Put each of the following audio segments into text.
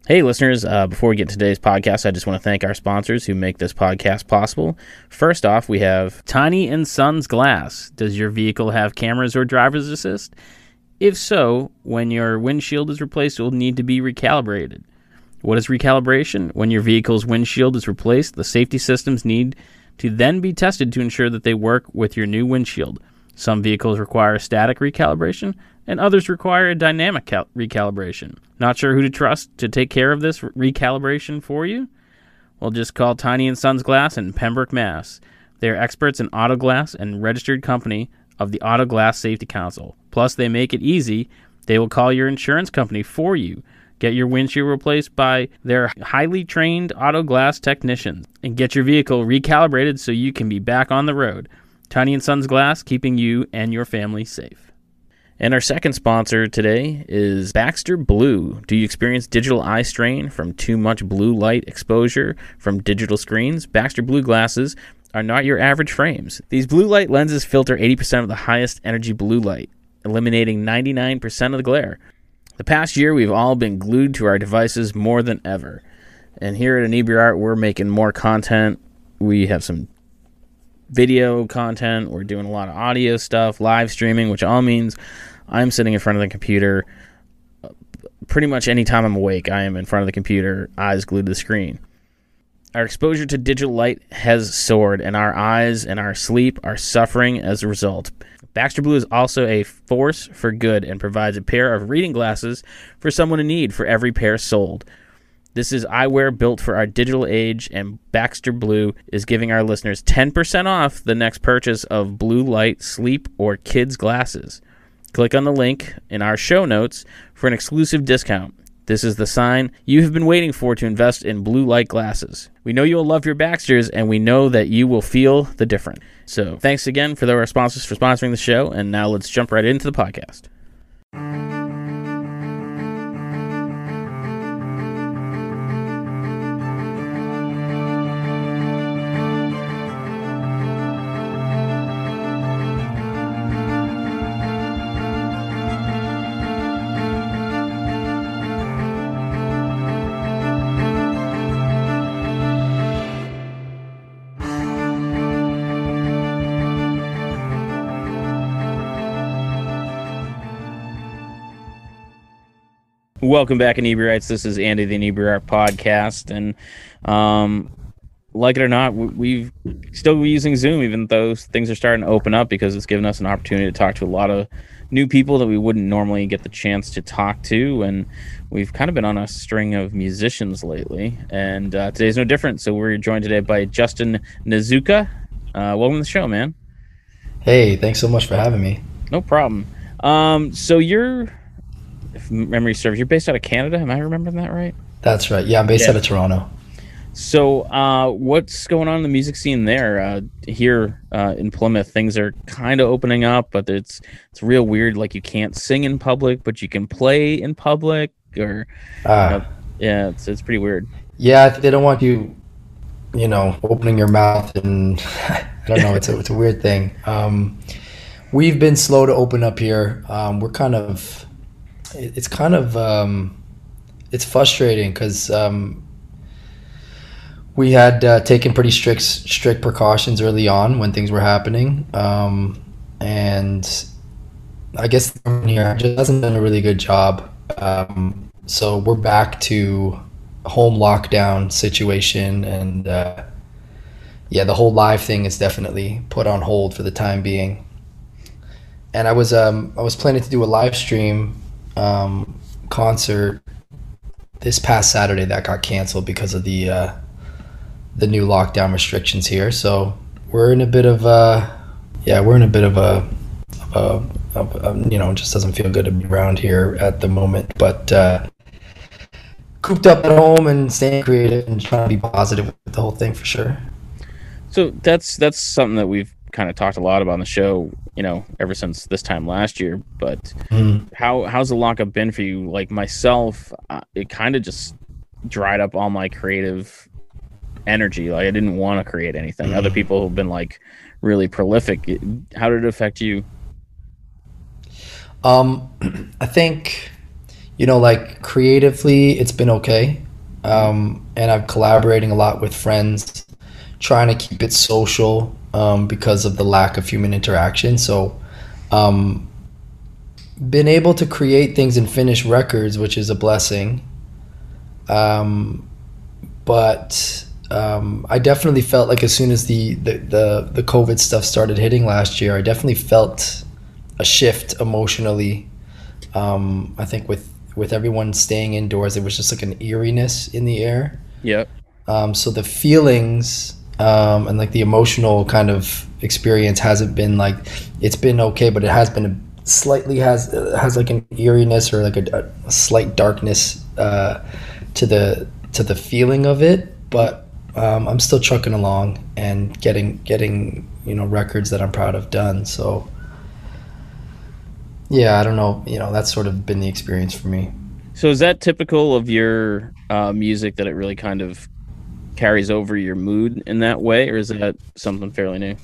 Hey, listeners, before we get to today's podcast, I just want to thank our sponsors who make this podcast possible. First off, we have Tiny & Sons Glass. Does your vehicle have cameras or driver's assist? If so, when your windshield is replaced, it will need to be recalibrated. What is recalibration? When your vehicle's windshield is replaced, the safety systems need to then be tested to ensure that they work with your new windshield. Some vehicles require static recalibration, and others require a dynamic recalibration. Not sure who to trust to take care of this recalibration for you? Well, just call Tiny & Sons Glass in Pembroke, Mass. They are experts in auto glass and registered company of the Auto Glass Safety Council. Plus, they make it easy. They will call your insurance company for you. Get your windshield replaced by their highly trained auto glass technicians and get your vehicle recalibrated so you can be back on the road. Tiny & Sons Glass, keeping you and your family safe. And our second sponsor today is Baxter Blue. Do you experience digital eye strain from too much blue light exposure from digital screens? Baxter Blue glasses are not your average frames. These blue light lenses filter 80% of the highest energy blue light, eliminating 99% of the glare. The past year, we've all been glued to our devices more than ever. And here at Inebri-art, we're making more content. We have some video content. We're doing a lot of audio stuff, live streaming, which all means I'm sitting in front of the computer. Pretty much any time I'm awake, I am in front of the computer, eyes glued to the screen. Our exposure to digital light has soared, and our eyes and our sleep are suffering as a result. Baxter Blue is also a force for good and provides a pair of reading glasses for someone in need for every pair sold. This is eyewear built for our digital age, and Baxter Blue is giving our listeners 10% off the next purchase of blue light, sleep, or kids glasses. Click on the link in our show notes for an exclusive discount. This is the sign you have been waiting for to invest in blue light glasses. We know you'll love your Baxters, and we know that you will feel the difference. So thanks again for our sponsors for sponsoring the show, and now let's jump right into the podcast. Welcome back, Inebri-ites. This is Andy, the Inebri-art podcast, and like it or not, we've still using Zoom, even though things are starting to open up, because it's given us an opportunity to talk to a lot of new people that we wouldn't normally get the chance to talk to, and we've kind of been on a string of musicians lately, and today's no different. So we're joined today by Justin Nozuka. Welcome to the show, man. Hey, thanks so much for having me. No problem. So you're, if memory serves, you're based out of Canada. Am I remembering that right? That's right. Yeah, I'm based out of Toronto. So what's going on in the music scene there? Here in Plymouth, things are kind of opening up, but it's real weird. Like, you can't sing in public, but you can play in public, or yeah, it's pretty weird. Yeah, they don't want you, opening your mouth, and I don't know. It's a weird thing. We've been slow to open up here. We're kind of. It's frustrating because we had taken pretty strict precautions early on when things were happening, and I guess here just hasn't done a really good job. So we're back to home lockdown situation, and yeah, the whole live thing is definitely put on hold for the time being. And I was planning to do a live stream concert this past Saturday that got canceled because of the new lockdown restrictions here. So we're in a bit of it just doesn't feel good to be around here at the moment, but cooped up at home and staying creative and trying to be positive with the whole thing for sure. So that's something that we've kind of talked a lot about on the show, ever since this time last year. But how's the lockup been for you? Like myself, it kind of just dried up all my creative energy. Like, I didn't want to create anything. Other people have been like really prolific. How did it affect you? I think, like creatively, it's been okay. And I'm collaborating a lot with friends, trying to keep it social because of the lack of human interaction. So, been able to create things and finish records, which is a blessing. But I definitely felt like as soon as the COVID stuff started hitting last year, I definitely felt a shift emotionally. I think with everyone staying indoors, it was just like an eeriness in the air. Yep. So the feelings and like the emotional kind of experience hasn't been like, it's been okay, but it has been slightly has like an eeriness or like a slight darkness to the feeling of it. But I'm still trucking along and getting records that I'm proud of done. So yeah, I don't know, that's sort of been the experience for me. So is that typical of your music, that it really kind of carries over your mood in that way, or is that something fairly new?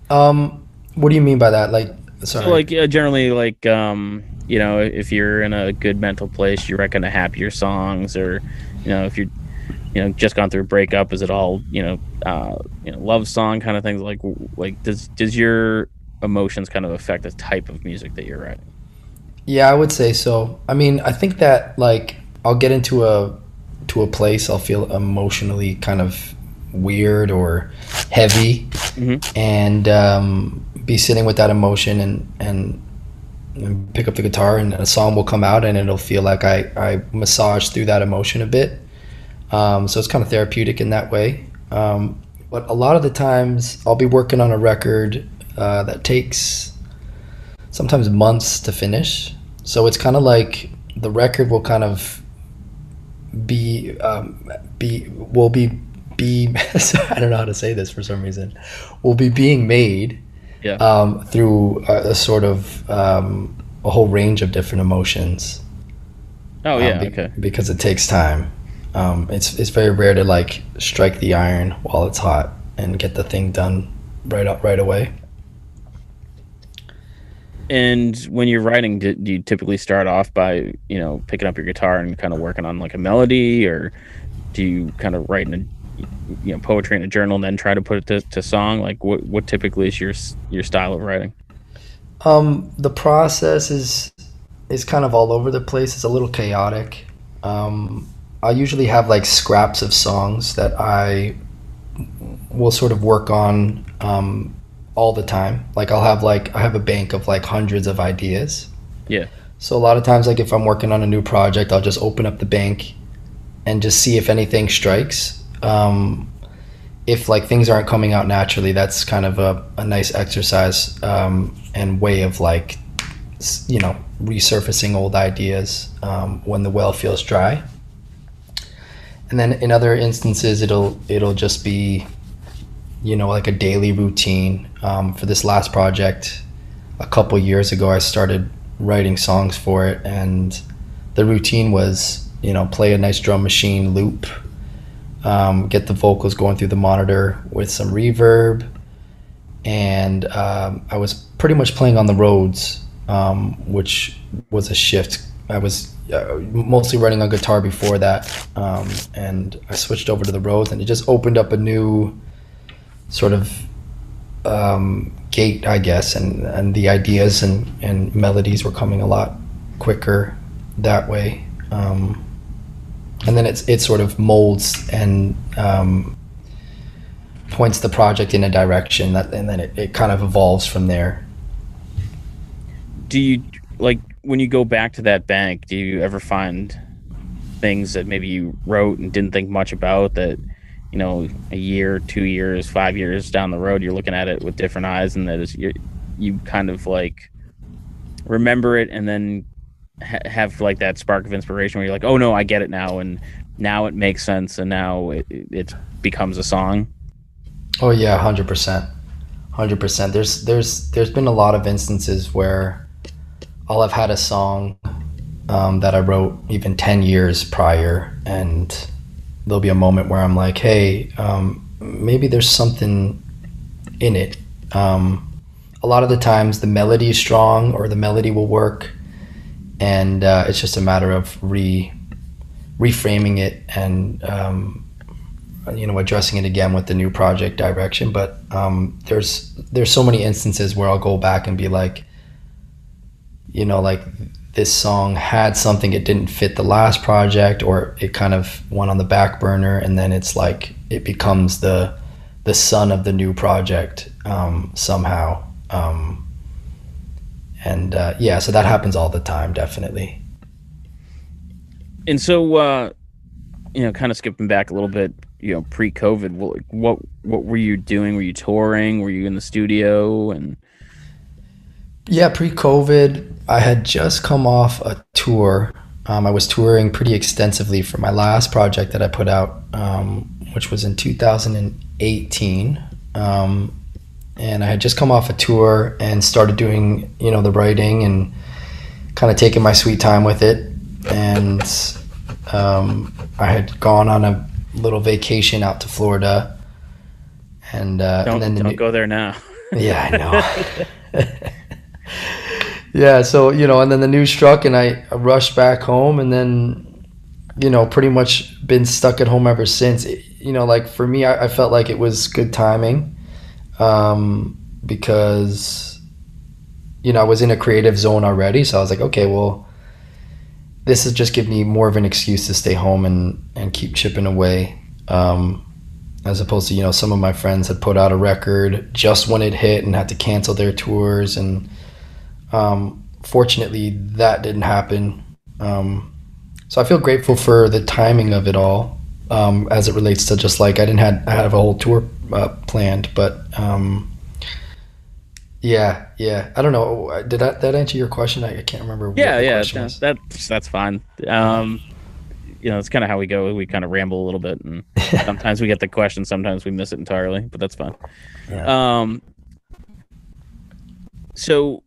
What do you mean by that? Like, So sorry. like generally like if you're in a good mental place, you reckon to happier songs, or if you're just gone through a breakup, is it all love song kind of things, like does your emotions kind of affect the type of music that you're writing? Yeah, I would say so. I mean, I think that like I'll get into a place, I'll feel emotionally kind of weird or heavy, Hmm. and be sitting with that emotion and pick up the guitar and a song will come out and it'll feel like I massage through that emotion a bit. So it's kind of therapeutic in that way. But a lot of the times I'll be working on a record that takes sometimes months to finish. So it's kind of like the record will kind of be will be I don't know how to say this for some reason, will be being made Yeah. through a sort of a whole range of different emotions, Oh yeah. Okay. because it takes time. It's very rare to like strike the iron while it's hot and get the thing done right away. And when you're writing, do you typically start off by picking up your guitar and kind of working on like a melody, or do you kind of write in poetry in a journal and then try to put it to song? Like what typically is your style of writing? The process is kind of all over the place. It's a little chaotic. I usually have like scraps of songs that I will sort of work on all the time. Like I have a bank of like hundreds of ideas. Yeah. So a lot of times, like if I'm working on a new project, I'll just open up the bank and just see if anything strikes. If like things aren't coming out naturally, that's kind of a nice exercise and way of like resurfacing old ideas when the well feels dry. And then in other instances, it'll just be like a daily routine. For this last project, a couple years ago, I started writing songs for it, and the routine was play a nice drum machine loop, get the vocals going through the monitor with some reverb, and I was pretty much playing on the roads, which was a shift. I was mostly running on guitar before that, and I switched over to the roads, and it just opened up a new sort of gate, I guess, and the ideas and melodies were coming a lot quicker that way. And then it sort of molds and points the project in a direction and then it kind of evolves from there. Do you, like, when you go back to that bank, do you ever find things that maybe you wrote and didn't think much about, that a year, 2 years, 5 years down the road, you're looking at it with different eyes, and that is you kind of like remember it, and then have like that spark of inspiration where you're like, oh no, I get it now, and now it makes sense, and now it becomes a song? Oh yeah, 100%. 100%. There's been a lot of instances where I'll have had a song that I wrote even 10 years prior, and there'll be a moment where I'm like, hey, maybe there's something in it. A lot of the times the melody is strong, or the melody will work, and it's just a matter of reframing it and addressing it again with the new project direction. But there's so many instances where I'll go back and be like, like this song had something, it didn't fit the last project, or it kind of went on the back burner, and then it's like it becomes the son of the new project somehow. So that happens all the time, definitely. And so, kind of skipping back a little bit, pre-COVID, what were you doing? Were you touring? Were you in the studio? And Yeah, pre-COVID, I had just come off a tour. I was touring pretty extensively for my last project that I put out, which was in 2018. And I had just come off a tour and started doing, the writing and kind of taking my sweet time with it. And I had gone on a little vacation out to Florida. And don't go there now. Yeah, I know. Yeah, so, and then the news struck and I rushed back home, and then, pretty much been stuck at home ever since. Like for me, I felt like it was good timing, because, I was in a creative zone already. So I was like, okay, well, this is just giving me more of an excuse to stay home and keep chipping away. As opposed to, some of my friends had put out a record just when it hit and had to cancel their tours. And fortunately, that didn't happen. So I feel grateful for the timing of it all, as it relates to just like I have a whole tour planned. But yeah, I don't know. Did that answer your question? I can't remember. Yeah, that's fine. It's kind of how we go. We kind of ramble a little bit, and sometimes we get the question, sometimes we miss it entirely, but that's fine. Yeah. So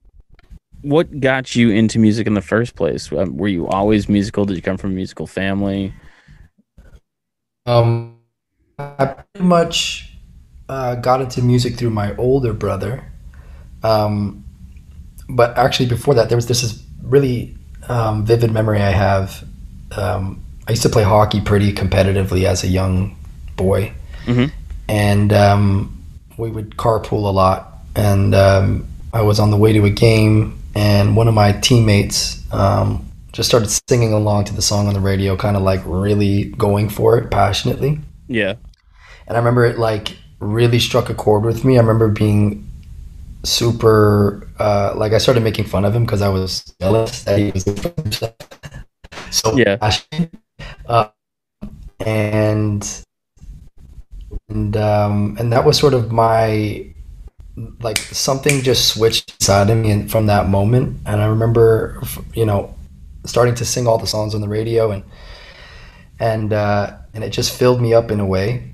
what got you into music in the first place? Were you always musical? Did you come from a musical family? I pretty much got into music through my older brother. But actually before that, there's this really vivid memory I have. I used to play hockey pretty competitively as a young boy. Mm-hmm. And we would carpool a lot. And I was on the way to a game, and one of my teammates just started singing along to the song on the radio, kind of like really going for it passionately. Yeah. And I remember it like really struck a chord with me. I remember being super, I started making fun of him because I was jealous that he was doing himself so Yeah. passionate. And that was sort of my, like, something just switched inside of me from that moment. And I remember, starting to sing all the songs on the radio, and it just filled me up in a way.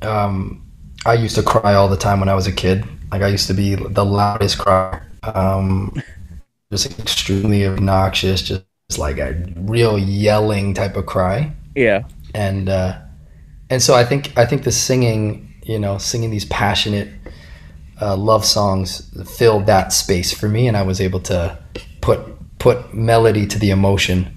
I used to cry all the time when I was a kid. Like, I used to be the loudest crier, just extremely obnoxious, just like a real yelling type of cry. Yeah. And so I think the singing, singing these passionate love songs filled that space for me, and I was able to put melody to the emotion.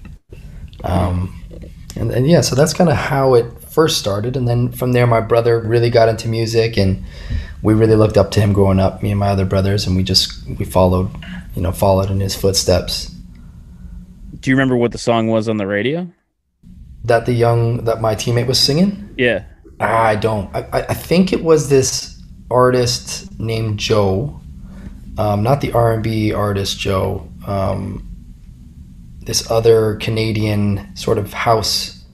And yeah, so that's kind of how it first started. And then from there, my brother really got into music, and we really looked up to him growing up, me and my other brothers, and we followed in his footsteps. Do you remember what the song was on the radio? That my teammate was singing? Yeah. I don't. I think it was this artist named Joe, not the R&B artist Joe. This other Canadian sort of house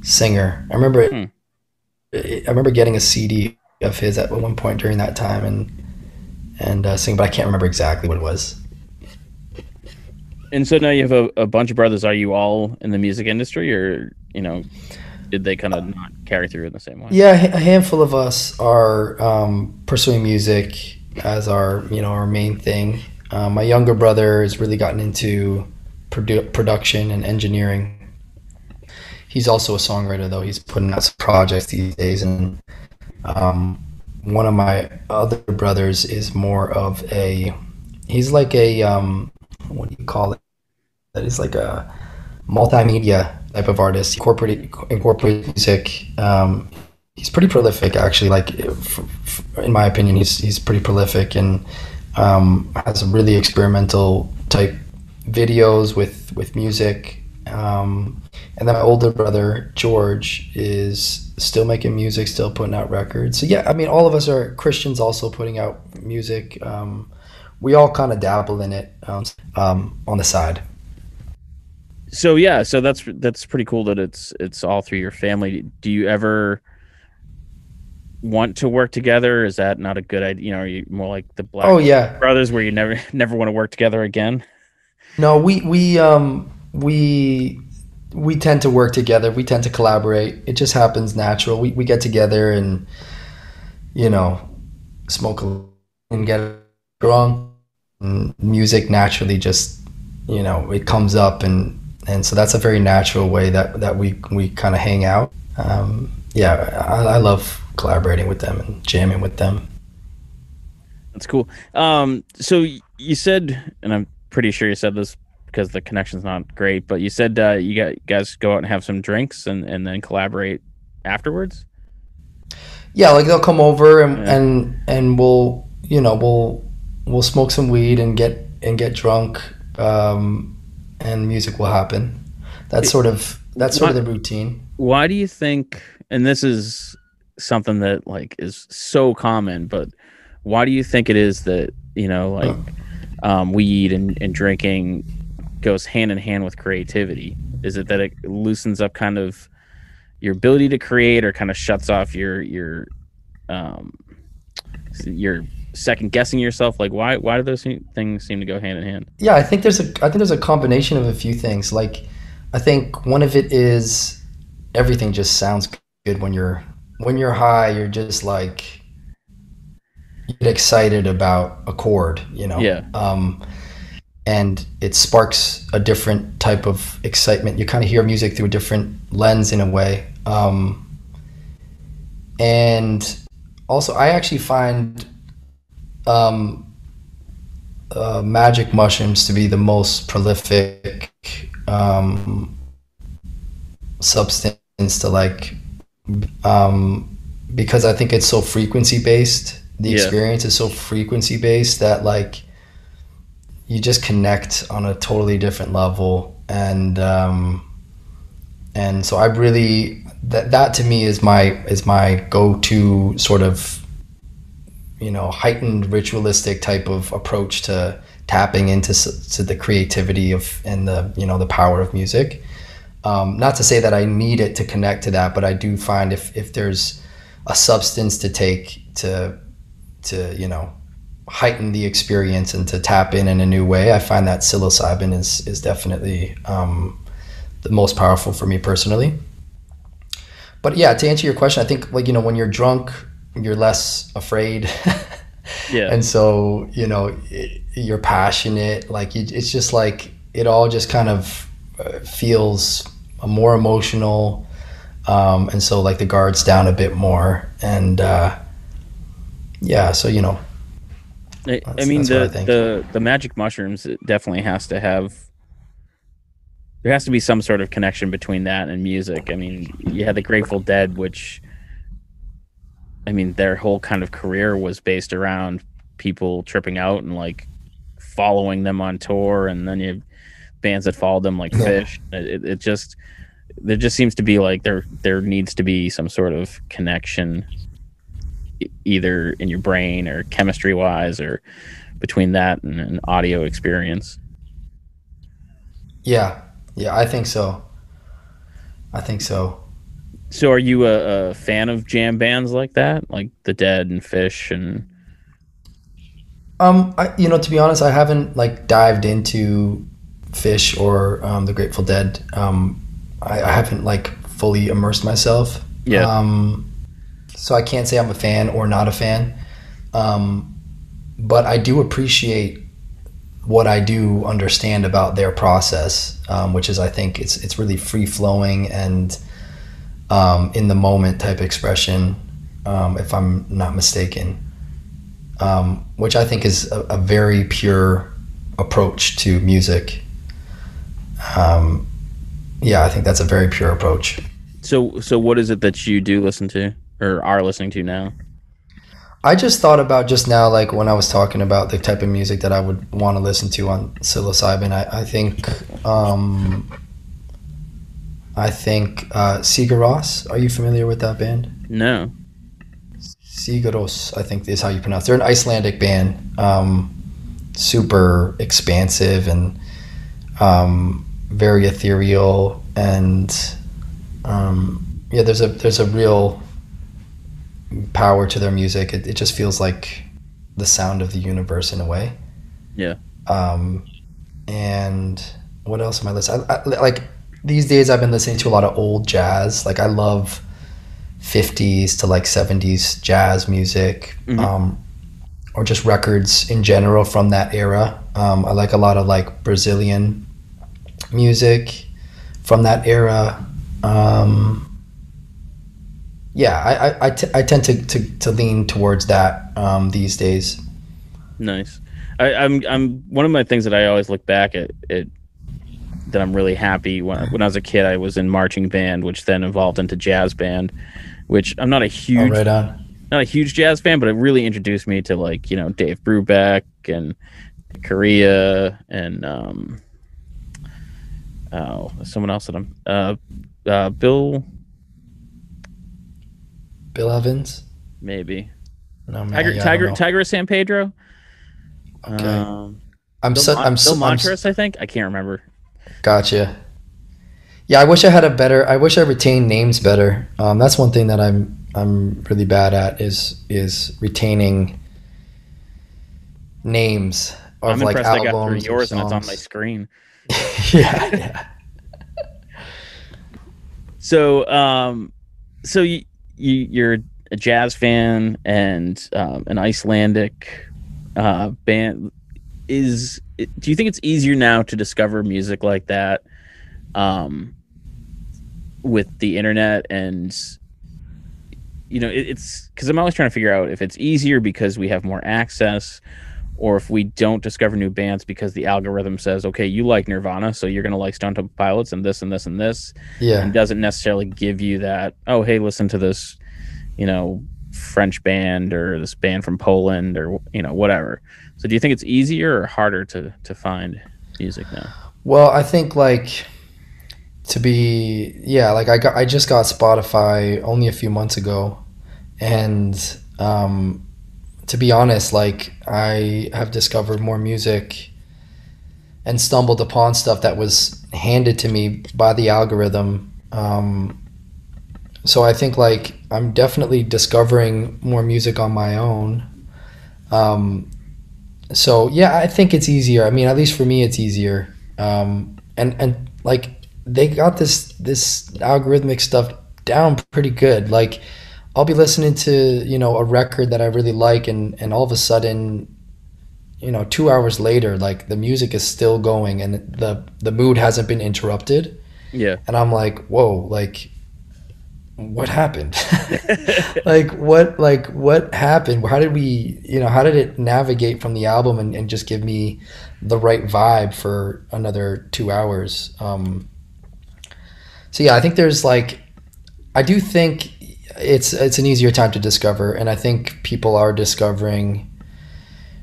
singer. I remember getting a CD of his at one point during that time and singing, but I can't remember exactly what it was. And so now you have a bunch of brothers. Are you all in the music industry, or did they kind of not carry through in the same way? Yeah, a handful of us are pursuing music as our main thing. My younger brother has really gotten into production and engineering. He's also a songwriter, though. He's putting out some projects these days. And one of my other brothers is more of he's like a, what do you call it? that is like a multimedia type of artist. He incorporate music. He's pretty prolific, actually. Like, in my opinion, he's pretty prolific, and has some really experimental type videos with music. And then my older brother George is still making music, still putting out records. So yeah, I mean, all of us are Christians, also putting out music. We all kind of dabble in it on the side. So yeah, so that's pretty cool that it's all through your family. Do you ever want to work together? Is that not a good idea? Are you more like the Black Oh yeah, Brothers, where you never want to work together again? no, we tend to work together. We tend to collaborate. It just happens natural. We get together and you know smoke and get drunk. And music naturally just it comes up, and so that's a very natural way that we kind of hang out. Yeah, I love collaborating with them and jamming with them. That's cool. So you said, and I'm pretty sure you said this because the connection's not great, but you said guys go out and have some drinks and then collaborate afterwards. Yeah, like they'll come over and Yeah. we'll we'll smoke some weed and get drunk, and music will happen. That's sort of Why, the routine. why do you think, and this is something that like is so common, but why do you think it is that, like weed and drinking goes hand in hand with creativity? Is it that it loosens up kind of your ability to create, or kind of shuts off um your second guessing yourself? Like why do those things seem to go hand in hand? Yeah, I think there's a combination of a few things. Like, I think one of it is everything just sounds good when you're high. You're just like, you get excited about a chord. Yeah. And it sparks a different type of excitement. You kind of hear music through a different lens in a way. And also, I actually find um, magic mushrooms to be the most prolific um, substance to like, because I think it's so frequency based. The Yeah. experience is so frequency based that like you just connect on a totally different level, and so I really that to me is my go-to sort of heightened ritualistic type of approach to tapping into to the creativity of and the power of music. Not to say that I need it to connect to that, but I do find if there's a substance to take to heighten the experience and to tap in a new way, I find that psilocybin is definitely the most powerful for me personally. But yeah, to answer your question, I think like when you're drunk, you're less afraid, Yeah. and so you're passionate. Like it's just like it all just kind of feels more emotional, and so like the guards down a bit more, and yeah, so I mean that's what I think. the magic mushrooms, it definitely has to have, there has to be some sort of connection between that and music. I mean, you had the Grateful Dead, which, I mean, their whole kind of career was based around people tripping out and like following them on tour, and then you have bands that followed them like Yeah. Fish. It just, there just seems to be like there needs to be some sort of connection, either in your brain or chemistry wise, or between that and an audio experience. Yeah, yeah, I think so. I think so. So, are you a fan of jam bands like that, like the Dead and Fish and? To be honest, I haven't like dived into Fish or the Grateful Dead. I haven't like fully immersed myself. Yeah. So I can't say I'm a fan or not a fan. But I do appreciate what I do understand about their process, which is I think it's really free flowing and in the moment type expression, if I'm not mistaken, which I think is a very pure approach to music. Um, yeah, I think that's a very pure approach. So what is it that you do listen to or are listening to now? I just thought about just now, like when I was talking about the type of music that I would want to listen to on psilocybin. I think Sigur Rós. Are you familiar with that band? No. Sigur Rós, I think is how you pronounce it. They're an Icelandic band, super expansive and very ethereal, and yeah, there's a real power to their music. It just feels like the sound of the universe in a way. Yeah. Um, and what else am I listening? Like these days, I've been listening to a lot of old jazz. Like I love 50s to like 70s jazz music, or just records in general from that era. I like a lot of like Brazilian music from that era. Yeah, I tend to lean towards that these days. Nice. I'm one of my things that I always look back at it that I'm really happy when I was a kid. I was in marching band, which then evolved into jazz band, which I'm not a Oh, huge right on. not a huge jazz fan, but it really introduced me to like Dave Brubeck and Korea and someone else that I'm Bill Bill Evans? maybe No, man, yeah, I don't know. Tiger of San Pedro. Okay. Um, Bill Montrose, I think. I can't remember. Gotcha. Yeah, I wish I had a better. I wish I retained names better. That's one thing that I'm really bad at is retaining names of I'm like impressed I got through albums or yours and it's on my songs. screen. Yeah, yeah. So, you're a jazz fan and an Icelandic band. Do you think it's easier now to discover music like that with the internet? And it's because I'm always trying to figure out if it's easier because we have more access, or if we don't discover new bands because the algorithm says, okay, you like Nirvana, so you're going to like Stone Temple Pilots and this and this and this, and Yeah. doesn't necessarily give you that, oh, hey, listen to this, French band or this band from Poland or, whatever. So do you think it's easier or harder to find music now? Well, I think like like I just got Spotify only a few months ago, and to be honest, like I have discovered more music and stumbled upon stuff that was handed to me by the algorithm. So I think like I'm definitely discovering more music on my own. Um, so yeah, I think it's easier. I mean, at least for me, it's easier. And like they got this algorithmic stuff down pretty good. Like I'll be listening to a record that I really like, and all of a sudden, 2 hours later, like the music is still going and the mood hasn't been interrupted, Yeah. and I'm like, whoa, like what happened? Like what happened? How did how did it navigate from the album and just give me the right vibe for another 2 hours? So yeah, I think there's like, I do think it's an easier time to discover, and I think people are discovering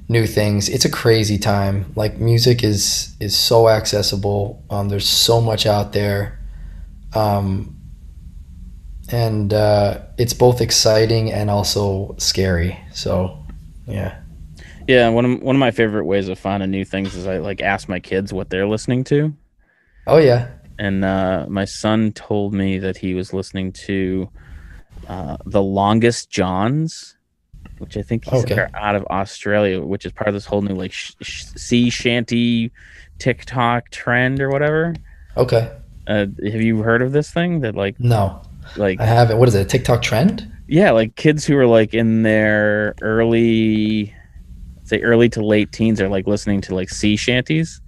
new things. It's a crazy time. Like music is so accessible. There's so much out there. And it's both exciting and also scary. So, yeah. Yeah, one of my favorite ways of finding new things is I like ask my kids what they're listening to. Oh yeah. And my son told me that he was listening to The Longest Johns, which I think he's Okay. out of Australia, which is part of this whole new like sea shanty TikTok trend or whatever. Okay. Have you heard of this thing that No, like I haven't. What is it? A TikTok trend? yeah, like kids who are like in their early to late teens are like listening to like sea shanties.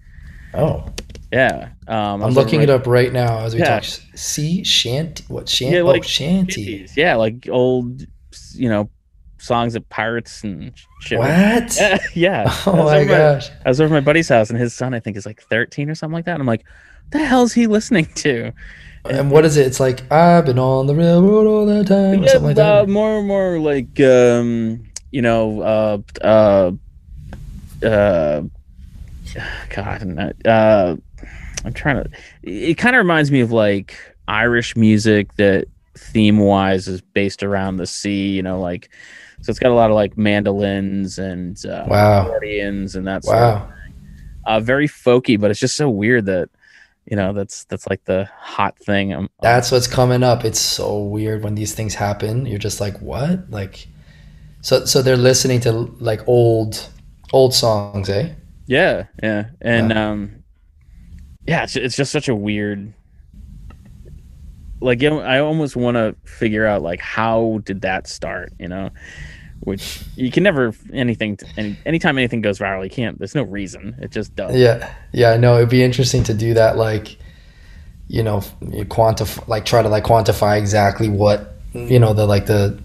Oh, Yeah. I I'm was over looking my it up right now as we yeah talk. Sea shanty? What yeah Oh, like shanty. shanties. Yeah, like old songs of pirates and shit. What? Yeah, yeah. Oh my gosh. I was over at my buddy's house, and his son I think is like 13 or something like that. And I'm like, the hell's he listening to? And And what is it? It's like I've been on the railroad all that time, or yeah, something like that. more like you know, uh, God, I'm trying to. It kind of reminds me of like Irish music that theme wise is based around the sea. Like so it's got a lot of like mandolins and Wow, accordions and that sort of wow. very folky, but it's just so weird that that's like the hot thing. That's what's coming up. It's so weird when these things happen. You're just like, what? Like, so they're listening to like old songs, eh? Yeah, yeah, and Wow. yeah, it's just such a weird. Like, I almost want to figure out like how did that start, which you can never anytime anything goes viral, you can't. There's no reason. It just does. Yeah, yeah. I know it'd be interesting to do that. Like, you quantify, like try to like quantify exactly what the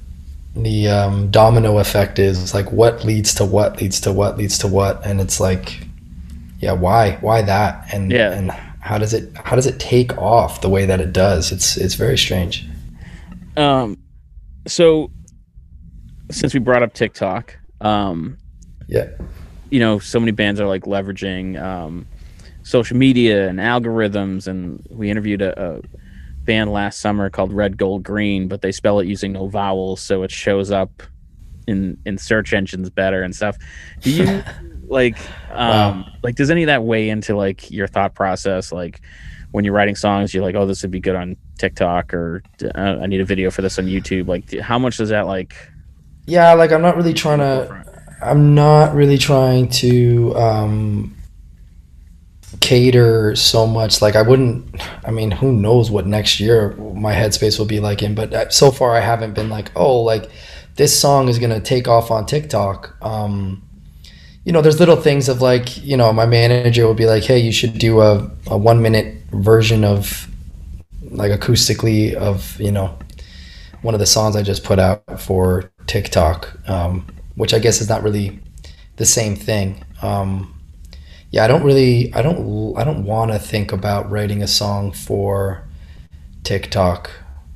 domino effect is. It's like what leads to what leads to what leads to what, and it's like, yeah, why that, and Yeah. and how does it take off the way that it does? It's very strange. Um. So since we brought up TikTok, Yeah. so many bands are like leveraging social media and algorithms, and we interviewed a band last summer called Red Gold Green, but they spell it using no vowels, so it shows up in search engines better and stuff. Do you like Wow. does any of that weigh into like your thought process, like when you're writing songs you're like, oh, this would be good on TikTok, or I need a video for this on YouTube? Like how much does that like Yeah, like I'm not really keep in trying the to. forefront? I'm not really trying to cater so much. Like I wouldn't. I mean, who knows what next year my headspace will be like in? But so far, I haven't been like, oh, like this song is gonna take off on TikTok. There's little things of like, my manager will be like, hey, you should do a 1 minute version of like acoustically of one of the songs I just put out for TikTok, which I guess is not really the same thing. Yeah, I don't want to think about writing a song for TikTok,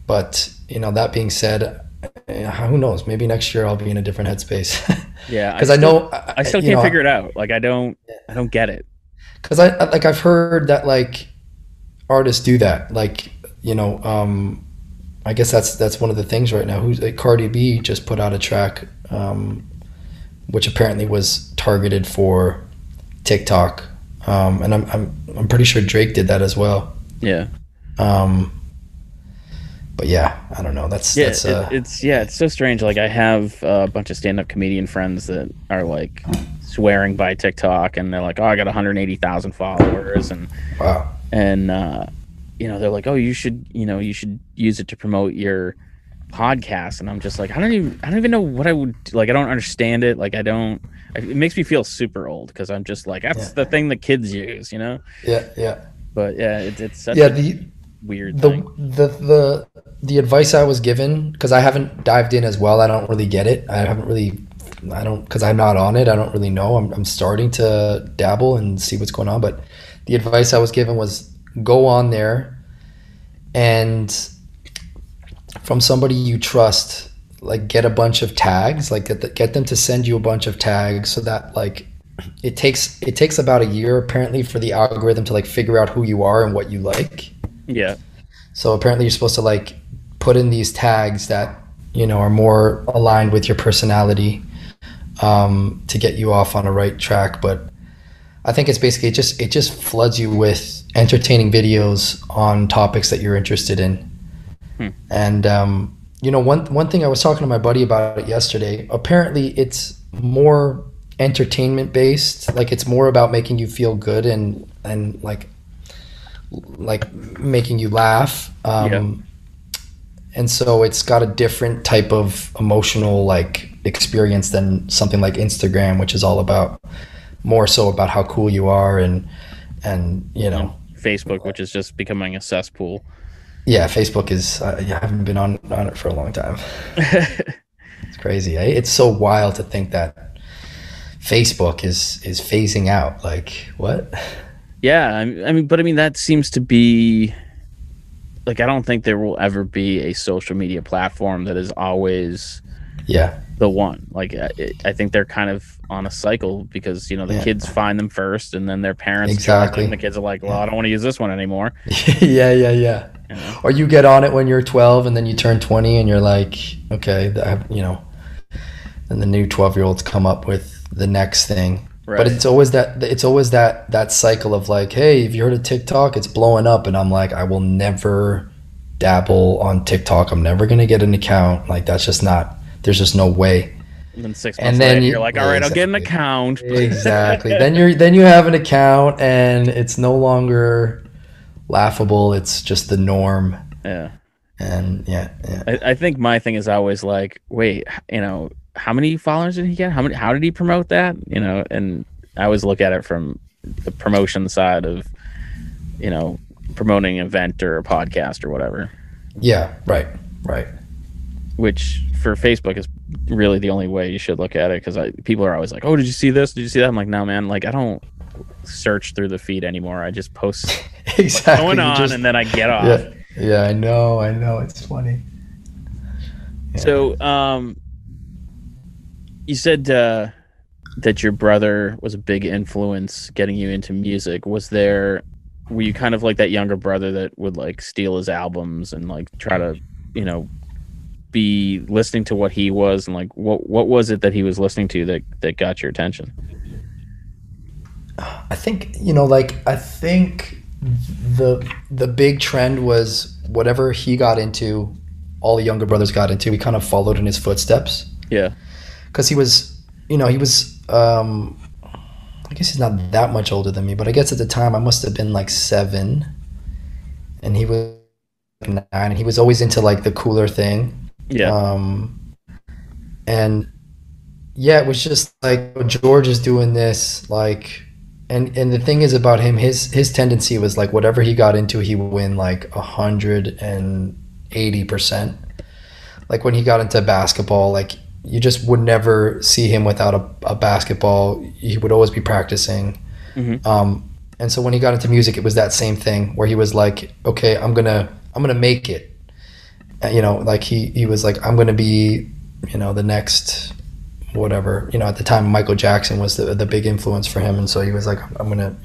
but that being said, who knows? Maybe next year I'll be in a different headspace. Yeah, Because I know, I still can't figure it out. Like I don't get it. because I've heard that like artists do that. Like, I guess that's one of the things right now. Who's like Cardi B just put out a track, which apparently was targeted for TikTok, and I'm pretty sure Drake did that as well. Yeah. Um, but yeah, I don't know. That's Yeah, that's it's so strange. Like I have a bunch of stand-up comedian friends that are like swearing by TikTok, and they're like, "Oh, I got 180,000 followers," and wow. and they're like, "Oh, you should use it to promote your podcast," and I'm just like, I don't even know what I would like. I don't understand it. Like I don't. It makes me feel super old because I'm just like, that's Yeah, the thing that kids use. yeah, yeah, But yeah, it's such yeah. a The weird the thing. the advice I was given, because I haven't dived in as well. I don't really get it. I don't, because I'm not on it. I don't really know. I'm starting to dabble and see what's going on. But the advice I was given was go on there and from somebody you trust, like get a bunch of tags, like get them to send you a bunch of tags so that like it takes about a year apparently for the algorithm to like figure out who you are and what you like. Yeah, So apparently you're supposed to like put in these tags that are more aligned with your personality, to get you off on a right track. But I think it's basically it just floods you with entertaining videos on topics that you're interested in. hmm. And one thing I was talking to my buddy about it yesterday. Apparently it's more entertainment based. Like it's more about making you feel good and like making you laugh. Yeah, And so it's got a different type of emotional like experience than something like Instagram, which is all about more so about how cool you are and and Facebook, which is just becoming a cesspool. yeah, Facebook is yeah, I haven't been on it for a long time. It's crazy, eh? It's so wild to think that Facebook is phasing out. Like what? Yeah, I mean, that seems to be like I don't think there will ever be a social media platform that is always Yeah, the one. Like I think they're kind of on a cycle because the yeah, kids find them first, and then their parents join them. exactly. The kids are like, "Well, Yeah. I don't want to use this one anymore." Yeah, yeah, yeah. You know? Or you get on it when you're 12 and then you turn 20 and you're like, okay, and the new 12-year-olds come up with the next thing. But Right. it's always that cycle of like, hey, have you heard of TikTok? It's blowing up, and I'm like, I will never dabble on TikTok. I'm never gonna get an account. Like that's just not. There's just no way. And then 6 months And then later, you're like, "All right, I'll get an exactly, account." exactly. Then you have an account, and it's no longer laughable. It's just the norm. Yeah. And yeah, yeah. I think my thing is always like, wait, how many followers did he get? How did he promote that? And I always look at it from the promotion side of, promoting an event or a podcast or whatever, Yeah, right, right. which for Facebook is really the only way you should look at it because people are always like, oh, did you see this? Did you see that? I'm like, no, man, like I don't search through the feed anymore. I just post what's Exactly. going on and then I get off. Yeah, yeah. I know. It's funny. Yeah. So, you said that your brother was a big influence getting you into music. Were you kind of like that younger brother that would like steal his albums and like try to, be listening to what he was and like what was it that he was listening to that got your attention? I think I think the big trend was whatever he got into, all the younger brothers got into. We kind of followed in his footsteps Yeah. because he was. I guess he's not that much older than me, but I guess at the time I must have been like 7, and he was like 9, and he was always into like the cooler thing. Yeah. And yeah, it was just like George is doing this, like, and the thing is about him, his tendency was like whatever he got into, he would win like 180%. Like when he got into basketball, like you just would never see him without a basketball. He would always be practicing. Mm-hmm. And so when he got into music, it was that same thing where he was like, okay, I'm gonna make it. Like he was like, I'm gonna be, the next whatever. At the time, Michael Jackson was the big influence for him, and so he was like, I'm gonna,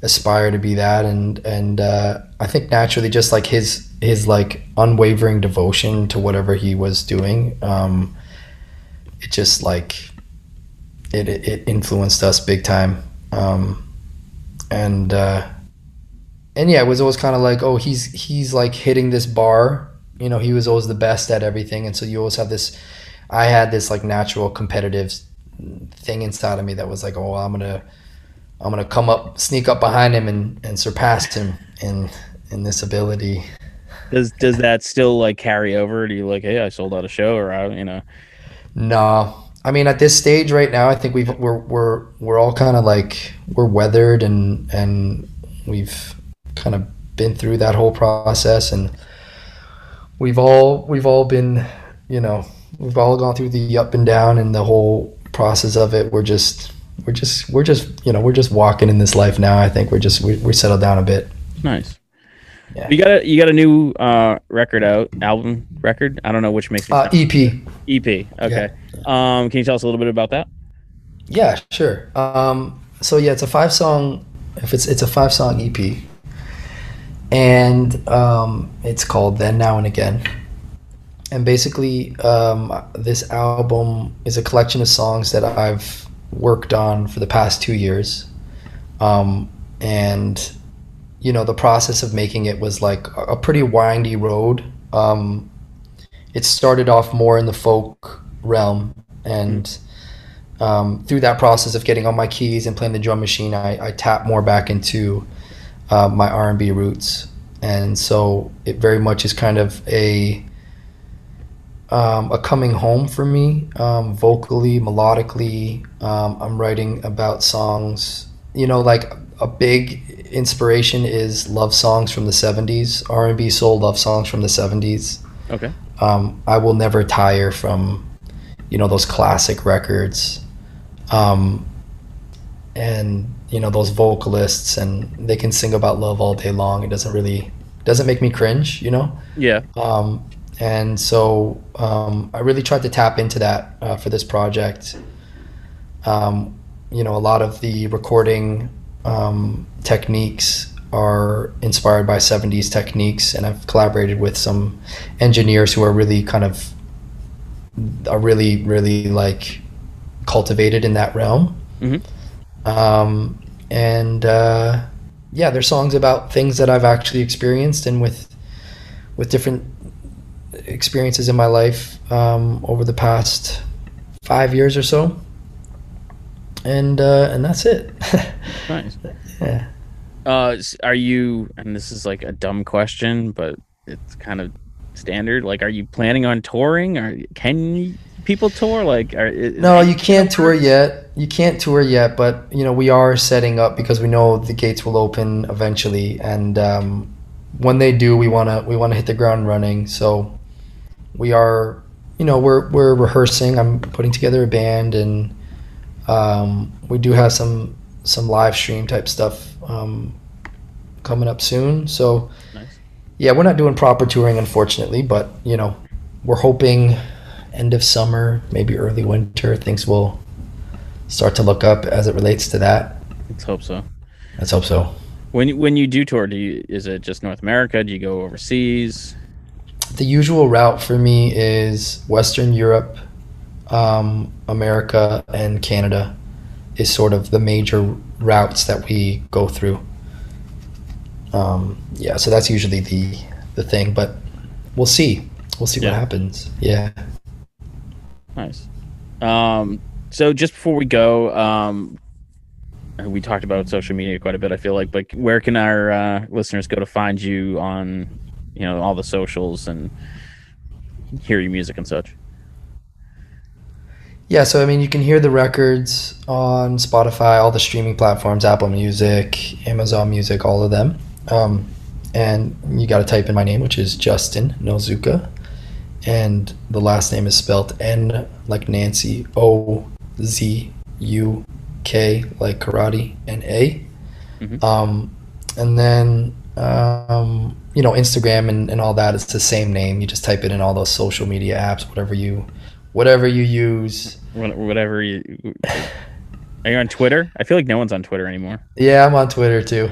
aspire to be that. And I think naturally, just like his like unwavering devotion to whatever he was doing, it just like it influenced us big time. And yeah, it was always kind of like, oh, he's like hitting this bar. He was always the best at everything, and so you always have this. I had this like natural competitive thing inside of me that was like, oh, I'm gonna sneak up behind him and surpass him in this ability. Does that still like carry over? Do you like, hey, I sold out a show, or No, I mean at this stage right now, I think we're all kind of like we're weathered and we've kind of been through that whole process, and we've all been, we've all gone through the up and down and the whole process of it. We're just walking in this life now. I think we settled down a bit. Nice. Yeah. You got a new album record. I don't know which makes me EP. EP. Okay. Yeah. Can you tell us a little bit about that? Yeah, sure. So yeah, it's a 5-song. It's a 5-song EP, and it's called Then, Now, and Again. And basically, this album is a collection of songs that I've worked on for the past 2 years, and the process of making it was like a pretty windy road. It started off more in the folk realm, and through that process of getting on my keys and playing the drum machine, I tapped more back into my R&B roots, and so it very much is kind of a coming home for me, vocally, melodically. I'm writing about songs, like a big inspiration is love songs from the 70s, R&B soul love songs from the 70s. Okay. I will never tire from, those classic records. And those vocalists, and they can sing about love all day long. It doesn't make me cringe, Yeah. And so I really tried to tap into that for this project. A lot of the recording techniques are inspired by 70s techniques, and I've collaborated with some engineers who are really really like cultivated in that realm. And yeah, they're songs about things that I've actually experienced, and with different experiences in my life over the past 5 years or so. And that's it. Nice. Yeah. Are you, and this is like a dumb question, but it's kind of standard, like, are you planning on touring, or can people tour? Like, no, you can't tour yet. But we are setting up, because we know the gates will open eventually, and when they do, we want to hit the ground running. So we are, we're rehearsing. I'm putting together a band, and we do have some live stream type stuff coming up soon. So Nice. yeah, we're not doing proper touring, unfortunately, but we're hoping end of summer, maybe early winter, things will start to look up as it relates to that. Let's hope so. Let's hope so. When you do tour, is it just North America? Do you go overseas? The usual route for me is Western Europe, America, and Canada is sort of the major routes that we go through. Yeah, so that's usually the thing, but we'll see. What happens. Yeah. Nice. So just before we go, we talked about social media quite a bit, I feel like, but where can our listeners go to find you on, all the socials and hear your music and such? Yeah, so I mean, you can hear the records on Spotify, all the streaming platforms, Apple Music, Amazon Music, all of them. And you got to type in my name, which is Justin Nozuka, and the last name is spelled N like Nancy, O-Z-U-K like karate, and A. And then Instagram and all that, it's the same name. You just type it in all those social media apps, whatever you use. Whatever you. Are you on Twitter? I feel like no one's on Twitter anymore. Yeah, I'm on Twitter too.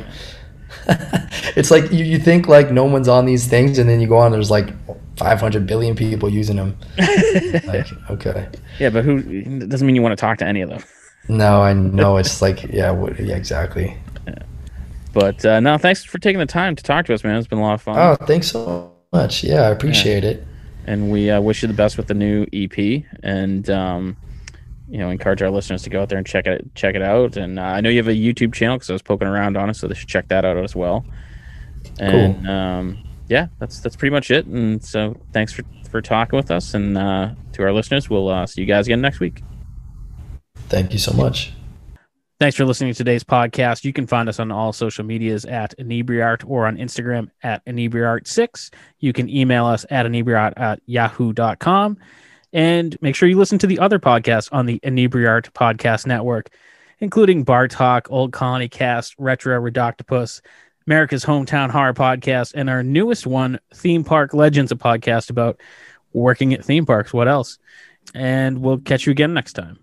It's like you think like no one's on these things, and then you go on, there's like 500 billion people using them. Like, okay. Yeah, but it doesn't mean you want to talk to any of them. No, I know. It's like, yeah, exactly. Yeah. But no, thanks for taking the time to talk to us, man. It's been a lot of fun. Oh, thanks so much. Yeah, I appreciate it. And we wish you the best with the new EP, and encourage our listeners to go out there and check it out. And I know you have a YouTube channel, because I was poking around on it, so they should check that out as well. And cool. Yeah, that's pretty much it. And so thanks for talking with us, and to our listeners, we'll see you guys again next week. Thank you so much. Thanks for listening to today's podcast. You can find us on all social medias at Inebri-art, or on Instagram at Inebri-art6. You can email us at Inebri-art@yahoo.com. And make sure you listen to the other podcasts on the Inebri-art Podcast Network, including Bar Talk, Old Colony Cast, Retro Redoctopus, America's Hometown Horror Podcast, and our newest one, Theme Park Legends, a podcast about working at theme parks. What else? And we'll catch you again next time.